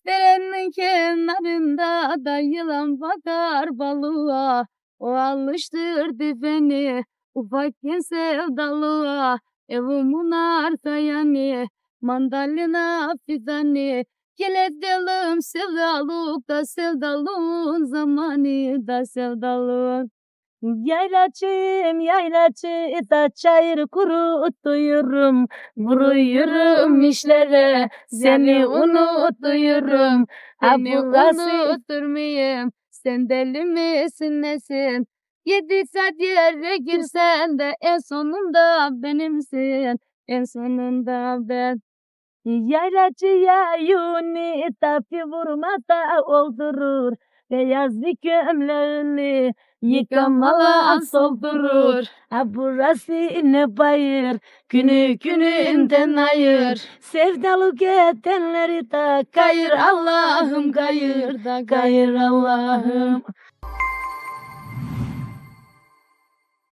Derenin kenarında da yılan bakar balığa. O alıştırdı beni ufakken sevdalığa. Evimin arka yanı mandalina fidani. Gel edelim sevdalık da sevdalığın zamanı da sevdalığın. Yaylacım yaylacı da çayır kurutuyorum. Vuruyorum işlere seni unutuyorum. Beni unutturmayayım sen deli misin nesin? 7 saat yere girsen de en sonunda benimsin. En sonunda ben. Yaylacıya yuni tapi vurmada oldurur. Beyaz gömleğini yıkamadan soldurur. Ha burası ne bayır, günü gününden ayır. Sevdalık edenleri de kayır Allah'ım kayır da kayır Allah'ım.